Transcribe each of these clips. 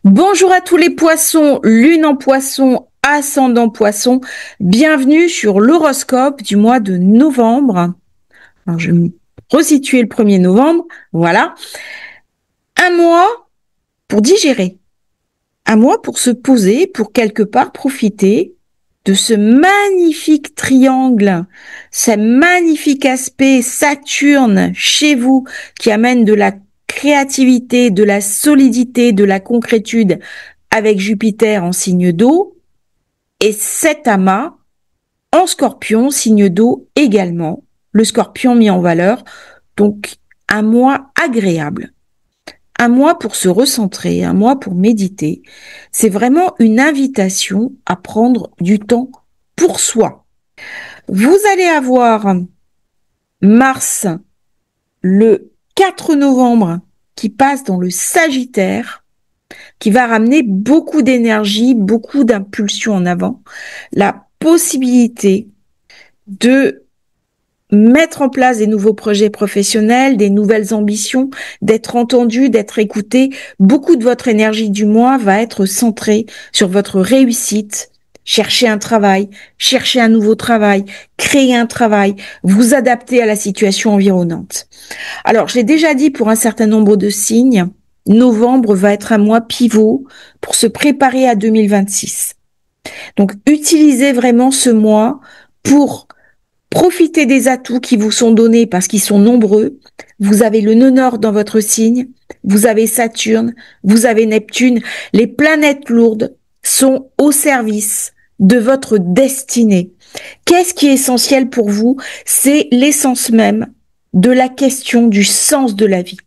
Bonjour à tous les poissons, lune en poisson, ascendant poisson. Bienvenue sur l'horoscope du mois de novembre. Alors, je vais me resituer le 1er novembre. Voilà. Un mois pour digérer. Un mois pour se poser, pour quelque part profiter de ce magnifique triangle, ce magnifique aspect Saturne chez vous qui amène de la créativité, de la solidité, de la concrétude avec Jupiter en signe d'eau et cet amas en Scorpion, signe d'eau également, le Scorpion mis en valeur, donc un mois agréable. Un mois pour se recentrer, un mois pour méditer. C'est vraiment une invitation à prendre du temps pour soi. Vous allez avoir Mars le 4 novembre qui passe dans le Sagittaire, qui va ramener beaucoup d'énergie, beaucoup d'impulsion en avant, la possibilité de mettre en place des nouveaux projets professionnels, des nouvelles ambitions, d'être entendu, d'être écouté. Beaucoup de votre énergie du mois va être centrée sur votre réussite. Chercher un travail, chercher un nouveau travail, créer un travail, vous adapter à la situation environnante. Alors, je l'ai déjà dit pour un certain nombre de signes, novembre va être un mois pivot pour se préparer à 2026. Donc, utilisez vraiment ce mois pour profitez des atouts qui vous sont donnés parce qu'ils sont nombreux. Vous avez le nœud nord dans votre signe, vous avez Saturne, vous avez Neptune. Les planètes lourdes sont au service de votre destinée. Qu'est-ce qui est essentiel pour vous? C'est l'essence même de la question du sens de la vie.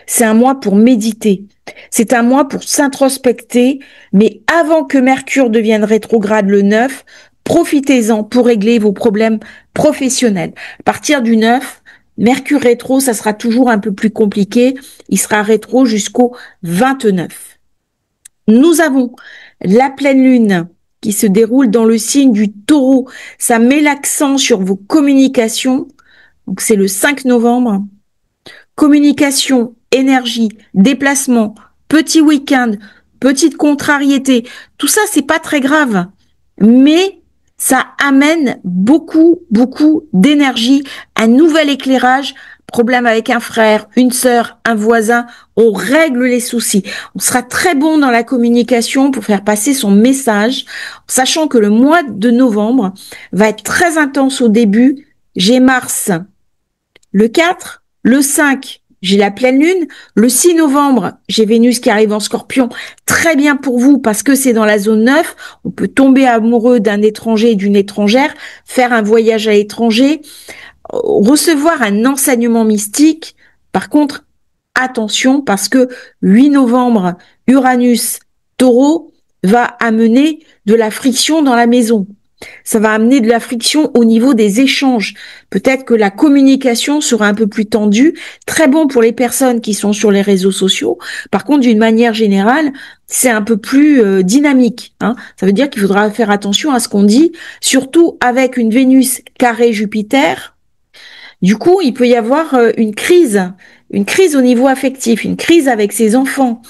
C'est un mois pour méditer. C'est un mois pour s'introspecter, mais avant que Mercure devienne rétrograde le 9, profitez-en pour régler vos problèmes professionnels. À partir du 9, Mercure rétro, ça sera toujours un peu plus compliqué. Il sera rétro jusqu'au 29. Nous avons la pleine lune qui se déroule dans le signe du Taureau. Ça met l'accent sur vos communications. Donc c'est le 5 novembre. Communication, énergie, déplacement, petit week-end, petite contrariété. Tout ça, c'est pas très grave. Mais ça amène beaucoup d'énergie, un nouvel éclairage, problème avec un frère, une sœur, un voisin, on règle les soucis. On sera très bon dans la communication pour faire passer son message, sachant que le mois de novembre va être très intense au début. J'ai Mars le 4, le 5, j'ai la pleine lune. Le 6 novembre, j'ai Vénus qui arrive en Scorpion. Très bien pour vous parce que c'est dans la zone 9. On peut tomber amoureux d'un étranger et d'une étrangère, faire un voyage à l'étranger, recevoir un enseignement mystique. Par contre, attention parce que 8 novembre, Uranus, Taureau va amener de la friction dans la maison. Ça va amener de la friction au niveau des échanges. Peut-être que la communication sera un peu plus tendue. Très bon pour les personnes qui sont sur les réseaux sociaux. Par contre, d'une manière générale, c'est un peu plus dynamique. Ça veut dire qu'il faudra faire attention à ce qu'on dit, surtout avec une Vénus carré Jupiter. Du coup, il peut y avoir une crise au niveau affectif, une crise avec ses enfants.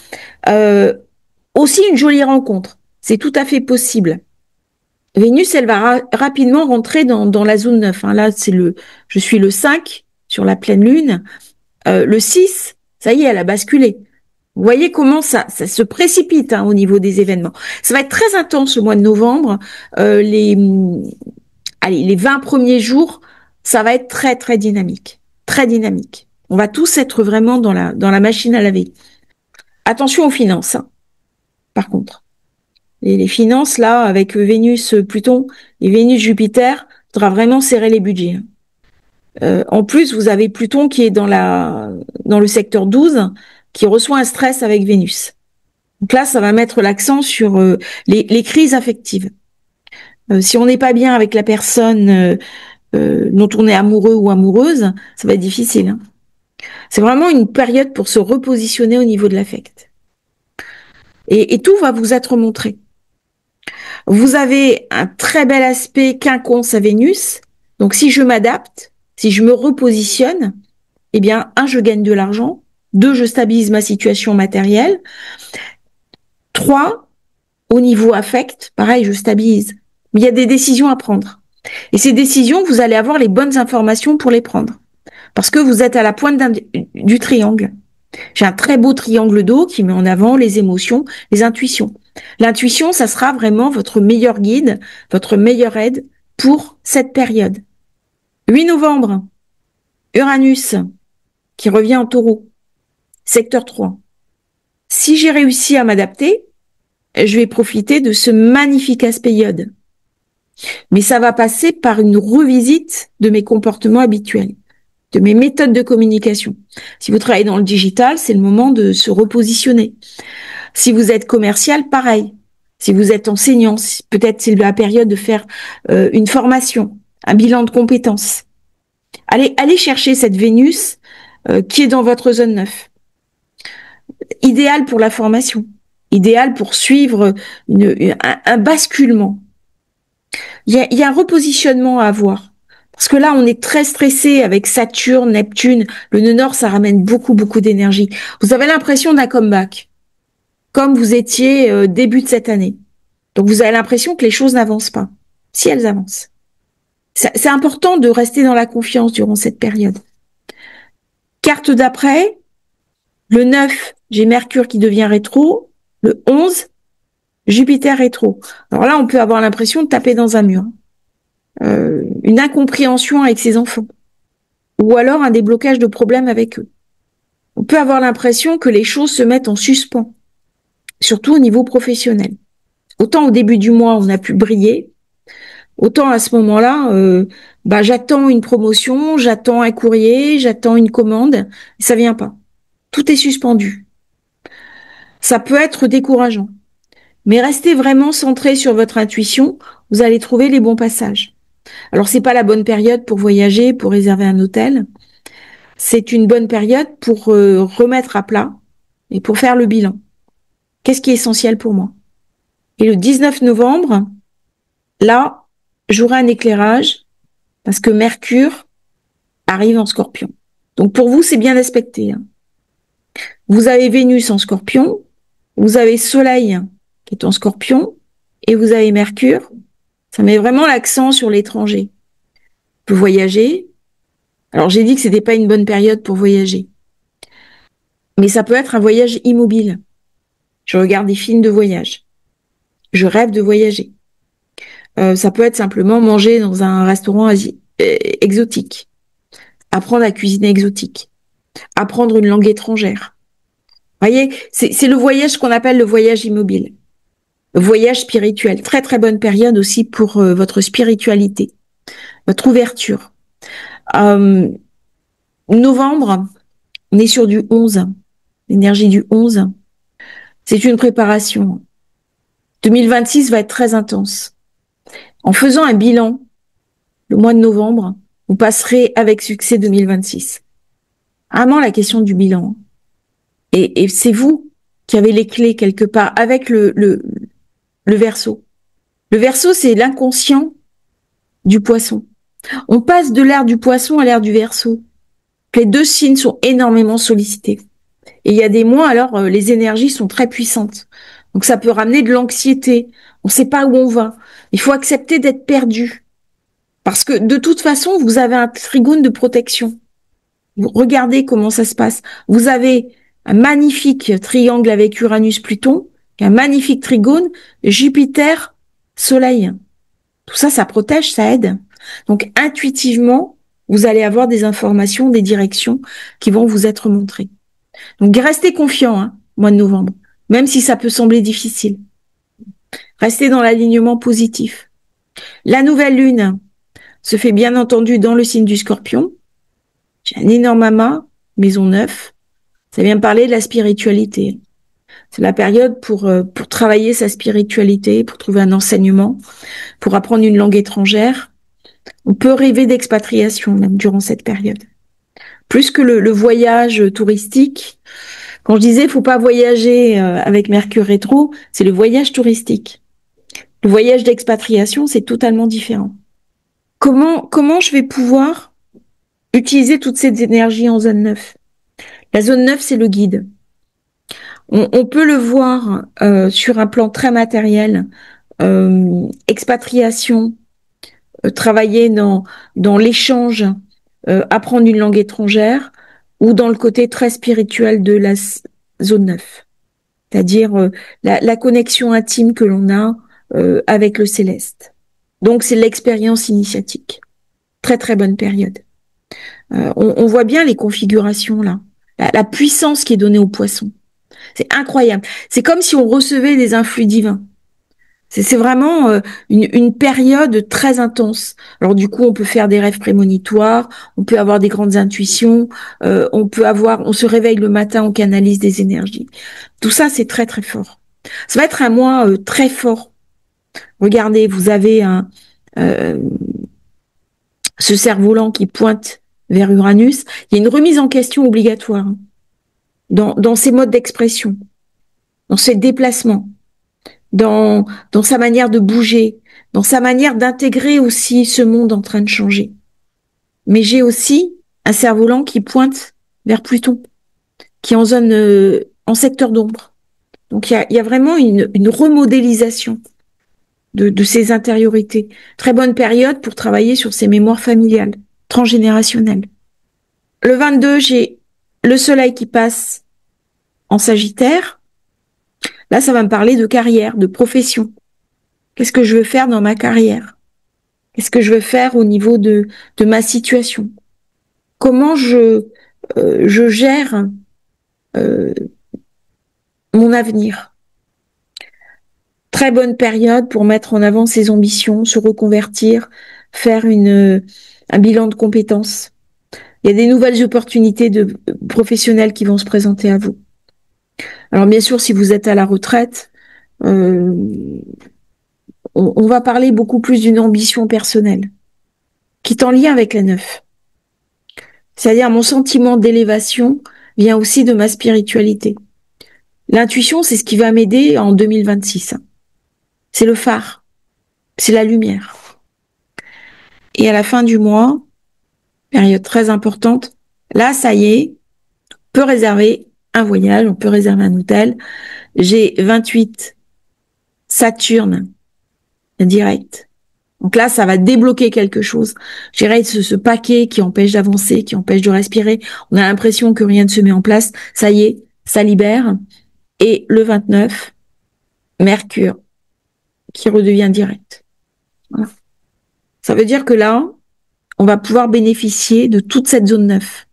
Aussi une jolie rencontre. C'est tout à fait possible. Vénus, elle va rapidement rentrer dans la zone 9. Là, je suis le 5 sur la pleine lune. Le 6, ça y est, elle a basculé. Vous voyez comment ça se précipite au niveau des événements. Ça va être très intense le mois de novembre. Les 20 premiers jours, ça va être très, très dynamique. Très dynamique. On va tous être vraiment dans la machine à laver. Attention aux finances, par contre. Les finances, là, avec Vénus, Pluton et Vénus, Jupiter, il faudra vraiment serrer les budgets. En plus, vous avez Pluton qui est dans le secteur 12, qui reçoit un stress avec Vénus. Donc là, ça va mettre l'accent sur les crises affectives. Si on n'est pas bien avec la personne dont on est amoureux ou amoureuse, ça va être difficile. C'est vraiment une période pour se repositionner au niveau de l'affect. Et tout va vous être montré. Vous avez un très bel aspect quinconce à Vénus. Donc, si je m'adapte, si je me repositionne, eh bien, 1, je gagne de l'argent. 2, je stabilise ma situation matérielle. 3, au niveau affect, pareil, je stabilise. Mais il y a des décisions à prendre. Et ces décisions, vous allez avoir les bonnes informations pour les prendre. Parce que vous êtes à la pointe du triangle. J'ai un très beau triangle d'eau qui met en avant les émotions, les intuitions. L'intuition, ça sera vraiment votre meilleur guide, votre meilleure aide pour cette période. 8 novembre, Uranus, qui revient en taureau, secteur 3. Si j'ai réussi à m'adapter, je vais profiter de ce magnifique aspect iode. Mais ça va passer par une revisite de mes comportements habituels, de mes méthodes de communication. Si vous travaillez dans le digital, c'est le moment de se repositionner. Si vous êtes commercial, pareil. Si vous êtes enseignant, peut-être c'est la période de faire une formation, un bilan de compétences. Allez chercher cette Vénus qui est dans votre zone 9. Idéal pour la formation, idéal pour suivre un basculement. Il y a un repositionnement à avoir. Parce que là, on est très stressé avec Saturne, Neptune. Le nœud nord, ça ramène beaucoup, beaucoup d'énergie. Vous avez l'impression d'un comeback, comme vous étiez début de cette année. Donc, vous avez l'impression que les choses n'avancent pas. Si elles avancent. C'est important de rester dans la confiance durant cette période. Carte d'après, le 9, j'ai Mercure qui devient rétro. Le 11, Jupiter rétro. Alors là, on peut avoir l'impression de taper dans un mur. Une incompréhension avec ses enfants. Ou alors un déblocage de problèmes avec eux. On peut avoir l'impression que les choses se mettent en suspens. Surtout au niveau professionnel. Autant au début du mois, on a pu briller. Autant à ce moment-là, j'attends une promotion, j'attends un courrier, j'attends une commande. Et ça vient pas. Tout est suspendu. Ça peut être décourageant. Mais restez vraiment centré sur votre intuition. Vous allez trouver les bons passages. Alors, c'est pas la bonne période pour voyager, pour réserver un hôtel. C'est une bonne période pour remettre à plat et pour faire le bilan. Qu'est-ce qui est essentiel pour moi? Et le 19 novembre, là, j'aurai un éclairage parce que Mercure arrive en Scorpion. Donc, pour vous, c'est bien aspecté. Vous avez Vénus en Scorpion, vous avez Soleil qui est en Scorpion et vous avez Mercure. Ça met vraiment l'accent sur l'étranger. Vous voyagez. Alors, j'ai dit que c'était pas une bonne période pour voyager. Mais ça peut être un voyage immobile. Je regarde des films de voyage. Je rêve de voyager. Ça peut être simplement manger dans un restaurant exotique. Apprendre à cuisiner exotique. Apprendre une langue étrangère. Vous voyez, c'est le voyage qu'on appelle le voyage immobile. Le voyage spirituel. Très, très bonne période aussi pour votre spiritualité. Votre ouverture. Novembre, on est sur du 11. L'énergie du 11. C'est une préparation. 2026 va être très intense. En faisant un bilan, le mois de novembre, vous passerez avec succès 2026. Vraiment la question du bilan. Et c'est vous qui avez les clés quelque part avec le Verseau. Le Verseau, c'est l'inconscient du Poisson. On passe de l'ère du Poisson à l'ère du Verseau. Les deux signes sont énormément sollicités. Et il y a des mois, alors, les énergies sont très puissantes. Donc, ça peut ramener de l'anxiété. On ne sait pas où on va. Il faut accepter d'être perdu. Parce que, de toute façon, vous avez un trigone de protection. Vous regardez comment ça se passe. Vous avez un magnifique triangle avec Uranus-Pluton, un magnifique trigone, Jupiter-Soleil. Tout ça, ça protège, ça aide. Donc, intuitivement, vous allez avoir des informations, des directions qui vont vous être montrées. Donc, restez confiants, mois de novembre, même si ça peut sembler difficile. Restez dans l'alignement positif. La nouvelle lune se fait bien entendu dans le signe du Scorpion. J'ai un énorme amas, maison 9. Ça vient me parler de la spiritualité. C'est la période pour travailler sa spiritualité, pour trouver un enseignement, pour apprendre une langue étrangère. On peut rêver d'expatriation même durant cette période. Plus que le voyage touristique. Quand je disais faut pas voyager avec Mercure rétro, c'est le voyage touristique. Le voyage d'expatriation, c'est totalement différent. Comment je vais pouvoir utiliser toutes ces énergies en zone 9? La zone 9, c'est le guide. On peut le voir sur un plan très matériel, expatriation, travailler dans l'échange, apprendre une langue étrangère, ou dans le côté très spirituel de la zone 9, c'est-à-dire la connexion intime que l'on a avec le céleste. Donc c'est l'expérience initiatique. Très très bonne période. On voit bien les configurations là, la puissance qui est donnée aux poissons. C'est incroyable. C'est comme si on recevait des influx divins. C'est vraiment une période très intense. Alors du coup, on peut faire des rêves prémonitoires, on peut avoir des grandes intuitions, on se réveille le matin, on canalise des énergies. Tout ça, c'est très très fort. Ça va être un mois très fort. Regardez, vous avez euh, ce cerf-volant qui pointe vers Uranus. Il y a une remise en question obligatoire dans ses modes d'expression, dans ses déplacements, dans sa manière de bouger, dans sa manière d'intégrer aussi ce monde en train de changer. Mais j'ai aussi un cerf-volant qui pointe vers Pluton, qui est en zone, en secteur d'ombre. Donc il y a vraiment une remodélisation de ses intériorités. Très bonne période pour travailler sur ses mémoires familiales, transgénérationnelles. Le 22, j'ai le soleil qui passe en Sagittaire. Là, ça va me parler de carrière, de profession. Qu'est-ce que je veux faire dans ma carrière? Qu'est-ce que je veux faire au niveau de ma situation? Comment je gère mon avenir? Très bonne période pour mettre en avant ses ambitions, se reconvertir, faire un bilan de compétences. Il y a des nouvelles opportunités de professionnelles qui vont se présenter à vous. Alors bien sûr, si vous êtes à la retraite, on va parler beaucoup plus d'une ambition personnelle qui est en lien avec la 9. C'est-à-dire mon sentiment d'élévation vient aussi de ma spiritualité. L'intuition, c'est ce qui va m'aider en 2026. C'est le phare, c'est la lumière. Et à la fin du mois, période très importante, là, ça y est, on peut réserver un voyage, on peut réserver un hôtel. J'ai 28 Saturne direct. Donc là, ça va débloquer quelque chose. Je dirais ce paquet qui empêche d'avancer, qui empêche de respirer. On a l'impression que rien ne se met en place. Ça y est, ça libère. Et le 29, Mercure qui redevient direct. Voilà. Ça veut dire que là, on va pouvoir bénéficier de toute cette zone 9.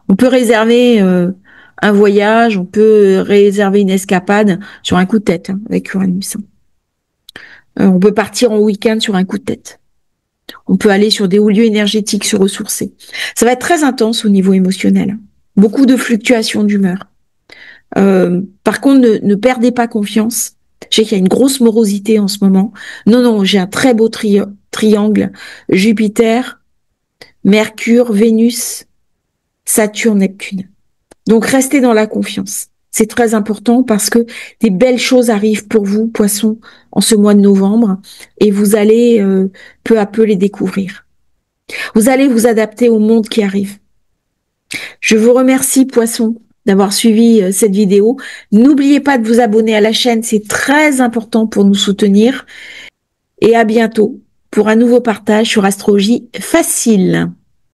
On peut réserver un voyage, on peut réserver une escapade sur un coup de tête avec Uranus. On peut partir en week-end sur un coup de tête. On peut aller sur des hauts lieux énergétiques, se ressourcer. Ça va être très intense au niveau émotionnel. Beaucoup de fluctuations d'humeur. Par contre, ne perdez pas confiance. Je sais qu'il y a une grosse morosité en ce moment. Non, j'ai un très beau triangle. Jupiter, Mercure, Vénus, Saturne, Neptune. Donc, restez dans la confiance. C'est très important parce que des belles choses arrivent pour vous, Poissons, en ce mois de novembre, et vous allez peu à peu les découvrir. Vous allez vous adapter au monde qui arrive. Je vous remercie, Poissons, d'avoir suivi cette vidéo. N'oubliez pas de vous abonner à la chaîne, c'est très important pour nous soutenir. Et à bientôt pour un nouveau partage sur Astrologie Facile.